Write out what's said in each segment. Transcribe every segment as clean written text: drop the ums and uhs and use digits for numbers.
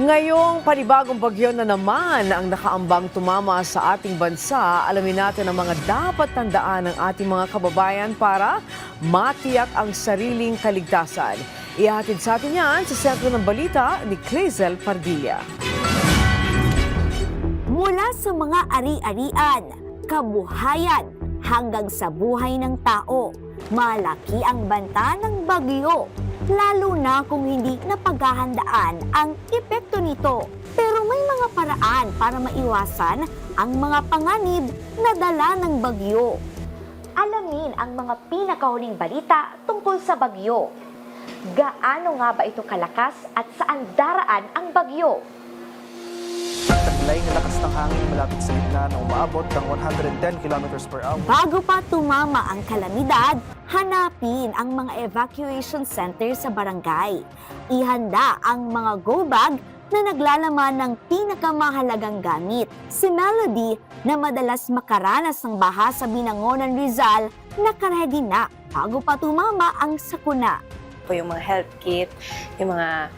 Ngayong panibagong bagyo na naman ang nakaambang tumama sa ating bansa, alamin natin ang mga dapat tandaan ng ating mga kababayan para matiyak ang sariling kaligtasan. Ihatid sa atin yan sa sentro ng balita ni Clazel Pardilla. Mula sa mga ari-arian, kabuhayan, hanggang sa buhay ng tao, malaki ang banta ng bagyo. Lalo na kung hindi napaghahandaan ang epekto nito. Pero may mga paraan para maiwasan ang mga panganib na dala ng bagyo. Alamin ang mga pinakahuling balita tungkol sa bagyo. Gaano nga ba ito kalakas at saan daraan ang bagyo? Taglay na lakas ng hangin malapit sa gitna na umaabot ng 110 km per hour. Bago pa tumama ang kalamidad, hanapin ang mga evacuation center sa barangay. Ihanda ang mga go bag na naglalaman ng pinakamahalagang gamit. Si Melody na madalas makaranas ng baha sa Binangonan, Rizal, nakaredy na bago pa tumama ang sakuna. Po yung mga health kit, yung mga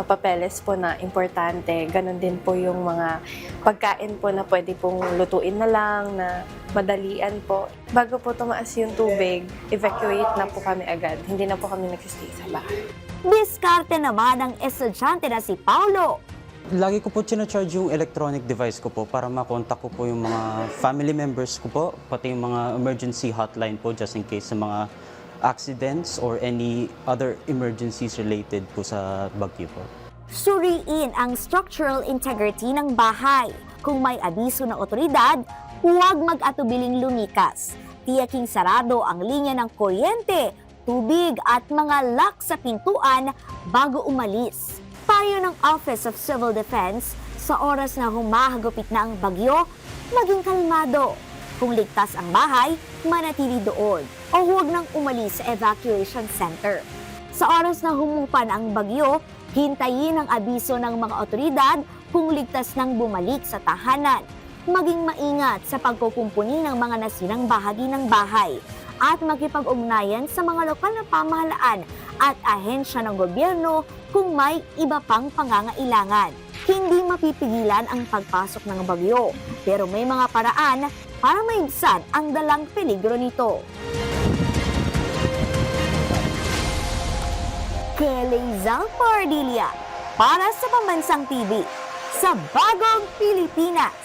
papeles po na importante. Ganon din po yung mga pagkain po na pwede pong lutuin na lang, na madalian po. Bago po tumaas yung tubig, evacuate na po kami agad. Hindi na po kami nagsistay sa bahay. Diskarte naman ng estudyante na si Paulo. Lagi ko po charge yung electronic device ko po para makontak ko po yung mga family members ko po, pati yung mga emergency hotline po just in case sa mga accidents or any other emergencies related po sa bagyo po. Suriin ang structural integrity ng bahay. Kung may abiso ng otoridad, huwag mag-atubiling lumikas. Tiyaking sarado ang linya ng kuryente, tubig at mga lock sa pintuan bago umalis. Payo ng Office of Civil Defense, sa oras na humahagupit na ang bagyo, maging kalmado. Kung ligtas ang bahay, manatili doon o huwag nang umalis sa evacuation center. Sa oras na humupan ang bagyo, hintayin ang abiso ng mga otoridad kung ligtas nang bumalik sa tahanan. Maging maingat sa pagkukumpuni ng mga nasirang bahagi ng bahay at makipag-ugnayan sa mga lokal na pamahalaan at ahensya ng gobyerno kung may iba pang pangangailangan. Hindi mapipigilan ang pagpasok ng bagyo, pero may mga paraan para maibsan ang dalang peligro nito. Clazel Pardilla para sa Pambansang TV sa Bagong Pilipinas.